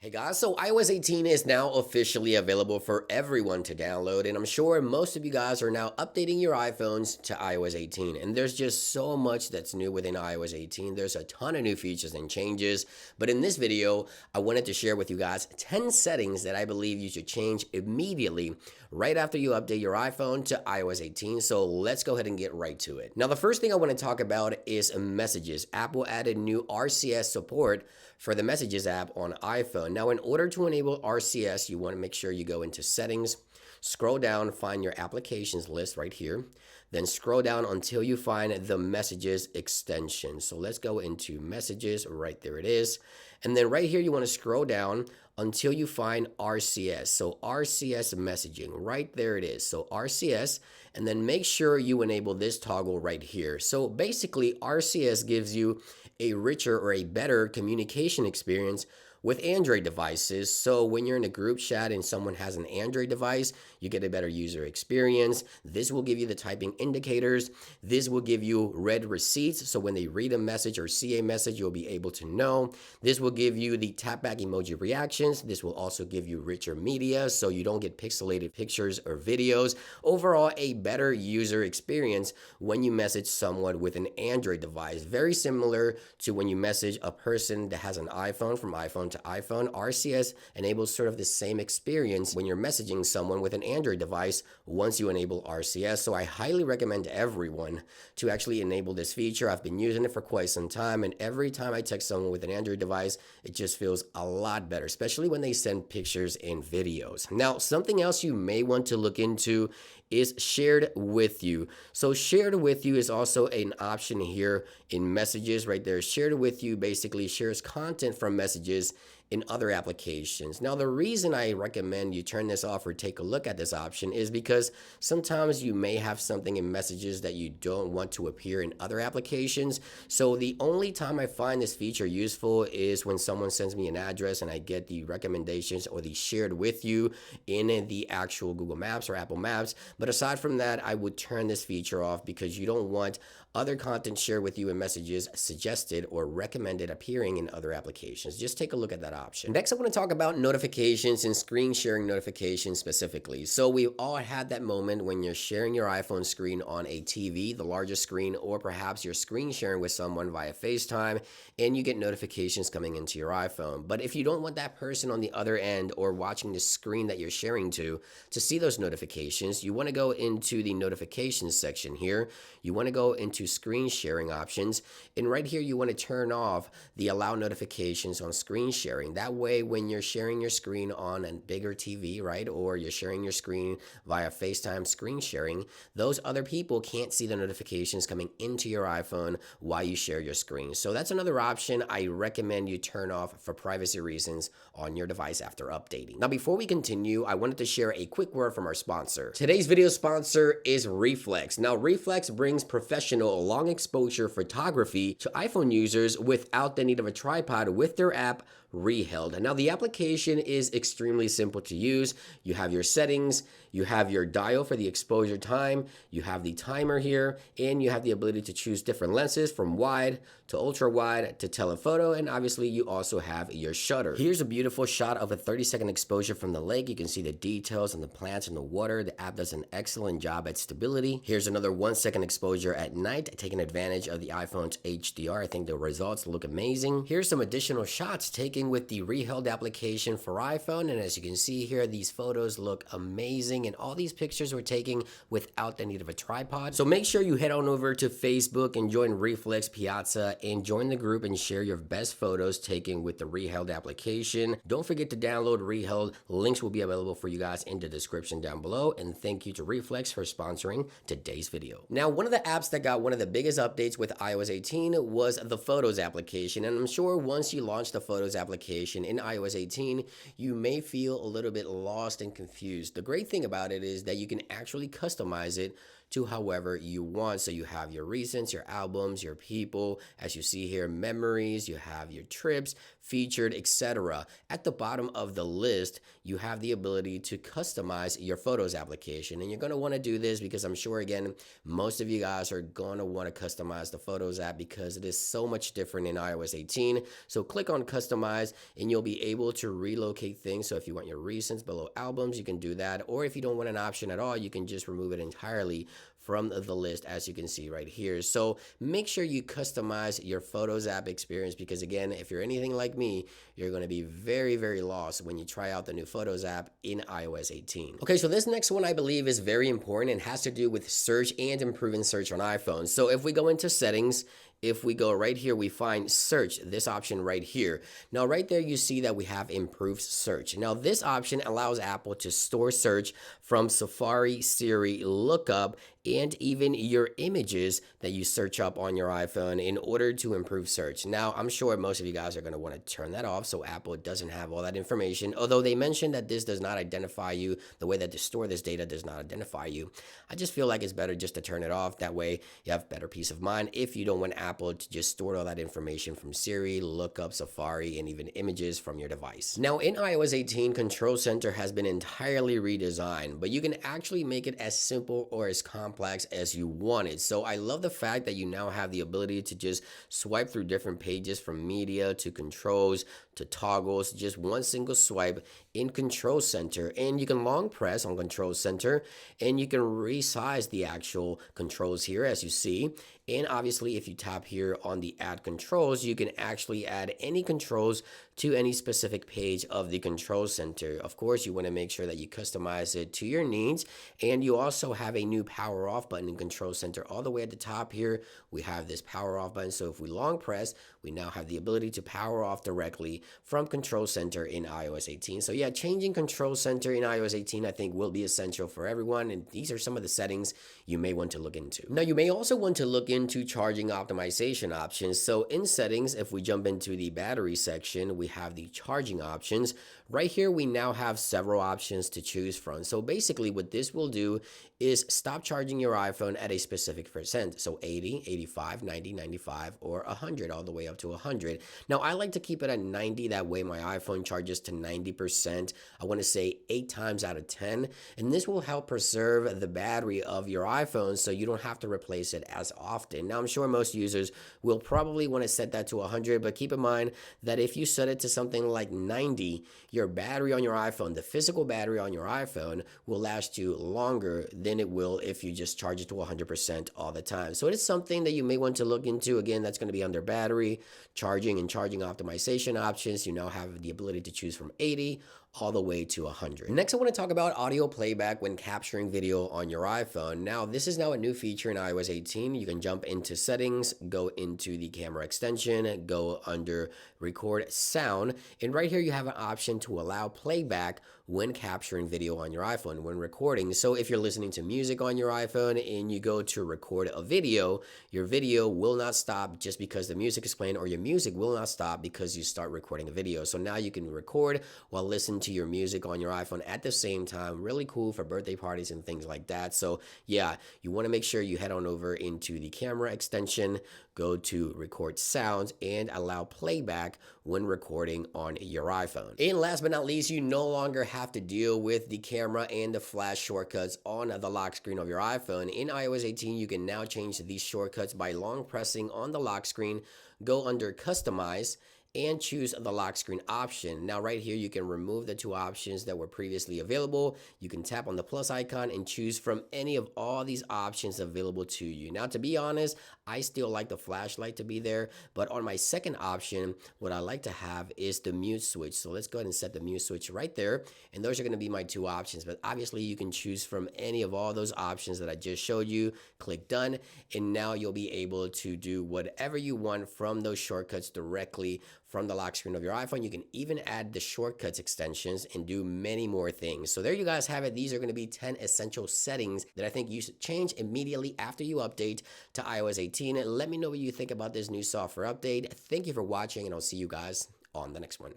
Hey guys, so iOS 18 is now officially available for everyone to download, and I'm sure most of you guys are now updating your iPhones to iOS 18. And there's just so much that's new within iOS 18. There's a ton of new features and changes, but in this video, I wanted to share with you guys 10 settings that I believe you should change immediately right after you update your iPhone to iOS 18. So let's go ahead and get right to it. Now, the first thing I want to talk about is messages. Apple added new RCS support for the Messages app on iPhone. Now, in order to enable RCS, you want to make sure you go into Settings, scroll down, find your applications list right here, then scroll down until you find the Messages extension. So let's go into Messages, right there it is. And then right here, you want to scroll down until you find RCS. So RCS messaging, right there it is. So RCS, and then make sure you enable this toggle right here. So basically, RCS gives you a richer or a better communication experience with Android devices. So when you're in a group chat and someone has an Android device, you get a better user experience. This will give you the typing indicators. This will give you read receipts. So when they read a message or see a message, you'll be able to know. This will give you the tap back emoji reactions. This will also give you richer media so you don't get pixelated pictures or videos. Overall, a better user experience when you message someone with an Android device. Very similar to when you message a person that has an iPhone from iPhone to iPhone. RCS enables sort of the same experience when you're messaging someone with an Android device once you enable RCS. So I highly recommend everyone to actually enable this feature. I've been using it for quite some time, and every time I text someone with an Android device, it just feels a lot better, especially when they send pictures and videos. Now, something else you may want to look into is shared with you. So shared with you is also an option here in messages right there. Shared with you basically shares content from messages in other applications. Now, the reason I recommend you turn this off or take a look at this option is because sometimes you may have something in messages that you don't want to appear in other applications. So the only time I find this feature useful is when someone sends me an address and I get the recommendations or the shared with you in the actual Google Maps or Apple Maps. But aside from that, I would turn this feature off because you don't want other content shared with you in messages suggested or recommended appearing in other applications. Just take a look at that option. Next, I want to talk about notifications and screen sharing notifications specifically. So we've all had that moment when you're sharing your iPhone screen on a TV, the largest screen, or perhaps you're screen sharing with someone via FaceTime and you get notifications coming into your iPhone. But if you don't want that person on the other end or watching the screen that you're sharing to see those notifications, you want to go into the notifications section here. You want to go into screen sharing options, and right here you want to turn off the allow notifications on screen sharing. That way, when you're sharing your screen on a bigger TV, right, or you're sharing your screen via FaceTime screen sharing, those other people can't see the notifications coming into your iPhone while you share your screen. So that's another option I recommend you turn off for privacy reasons on your device after updating. Now, before we continue, I wanted to share a quick word from our sponsor. Today's video sponsor is Reflex. Now, Reflex brings professional long exposure photography to iPhone users without the need of a tripod with their app Reheld. Now, the application is extremely simple to use. You have your settings, you have your dial for the exposure time, you have the timer here, and you have the ability to choose different lenses from wide to ultra wide to telephoto, and obviously you also have your shutter. Here's a beautiful shot of a 30-second exposure from the lake. You can see the details and the plants in the water. The app does an excellent job at stability. Here's another 1-second exposure at night, taking advantage of the iPhone's HDR. I think the results look amazing. Here's some additional shots taken with the Reheld application for iPhone, and as you can see here, these photos look amazing, and all these pictures were taken without the need of a tripod. So make sure you head on over to Facebook and join Reflex Piazza and join the group and share your best photos taken with the Reheld application. Don't forget to download Reheld. Links will be available for you guys in the description down below, and thank you to Reflex for sponsoring today's video. Now, one of the apps that got one of the biggest updates with iOS 18 was the Photos application, and I'm sure once you launch the Photos application in iOS 18, you may feel a little bit lost and confused. The great thing about it is that you can actually customize it to however you want. So you have your recents, your albums, your people, as you see here, memories, you have your trips, featured, etc. At the bottom of the list, you have the ability to customize your Photos application. And you're going to want to do this because I'm sure, again, most of you guys are going to want to customize the Photos app because it is so much different in iOS 18. So click on customize and you'll be able to relocate things. So if you want your recents below albums, you can do that. Or if you don't want an option at all, you can just remove it entirely from the list, as you can see right here. So make sure you customize your Photos app experience because, again, if you're anything like me, you're going to be very, very lost when you try out the new Photos app in iOS 18. Okay, so this next one I believe is very important and has to do with search and improving search on iPhone. So if we go into settings, if we go right here, we find search, this option right here. Now, right there, you see that we have improved search. Now, this option allows Apple to store search from Safari, Siri, lookup, and even your images that you search up on your iPhone in order to improve search. Now, I'm sure most of you guys are going to want to turn that off so Apple doesn't have all that information. Although they mentioned that this does not identify you, the way that they store this data does not identify you. I just feel like it's better just to turn it off. That way, you have better peace of mind if you don't want Apple to just store all that information from Siri, lookup, Safari, and even images from your device. Now, in iOS 18, Control Center has been entirely redesigned, but you can actually make it as simple or as complex as you want it. So I love the fact that you now have the ability to just swipe through different pages from media to controls to toggles, just one single swipe in Control Center. And you can long press on Control Center and you can resize the actual controls here, as you see. And obviously, if you tap here on the add controls, you can actually add any controls to any specific page of the Control Center. Of course, you want to make sure that you customize it to your needs. And you also have a new power off button in Control Center. All the way at the top here, we have this power off button. So if we long press, we now have the ability to power off directly from Control Center in iOS 18. So yeah, changing Control Center in iOS 18, I think will be essential for everyone. And these are some of the settings you may want to look into. Now, you may also want to look into charging optimization options. So in settings, if we jump into the battery section, we have the charging options. Right here, we now have several options to choose from. So basically what this will do is stop charging your iPhone at a specific percent. So 80, 85, 90, 95, or 100, all the way up to 100. Now, I like to keep it at 90. That way my iPhone charges to 90%. I want to say 8 times out of 10. And this will help preserve the battery of your iPhone so you don't have to replace it as often. Now, I'm sure most users will probably want to set that to 100, but keep in mind that if you set it to something like 90, your battery on your iPhone, the physical battery on your iPhone, will last you longer than it will if you just charge it to 100% all the time. So it is something that you may want to look into. Again, that's going to be under battery, charging, and charging optimization options. You now have the ability to choose from 80 all the way to 100. Next, I want to talk about audio playback when capturing video on your iPhone. Now, this is now a new feature in iOS 18. You can jump into settings, go into the camera extension, go under record sound, and right here you have an option to allow playback when capturing video on your iPhone, when recording. So if you're listening to music on your iPhone and you go to record a video, your video will not stop just because the music is playing, or your music will not stop because you start recording a video. So now you can record while listening to your music on your iPhone at the same time. Really cool for birthday parties and things like that. So yeah, you want to make sure you head on over into the camera extension, go to record sounds, and allow playback when recording on your iPhone. And last but not least, you no longer have to deal with the camera and the flash shortcuts on the lock screen of your iPhone. In iOS 18, you can now change these shortcuts by long pressing on the lock screen, go under customize, and choose the lock screen option. Now right here, you can remove the 2 options that were previously available. You can tap on the plus icon and choose from any of all these options available to you. Now, to be honest, I still like the flashlight to be there, but on my second option, what I like to have is the mute switch. So let's go ahead and set the mute switch right there. And those are going to be my 2 options, but obviously you can choose from any of all those options that I just showed you. Click done, and now you'll be able to do whatever you want from those shortcuts directly from the lock screen of your iPhone. You can even add the shortcuts extensions and do many more things. So there you guys have it. These are going to be 10 essential settings that I think you should change immediately after you update to iOS 18. Let me know what you think about this new software update. Thank you for watching, and I'll see you guys on the next one.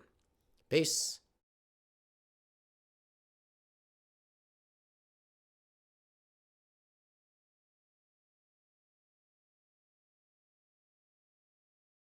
Peace.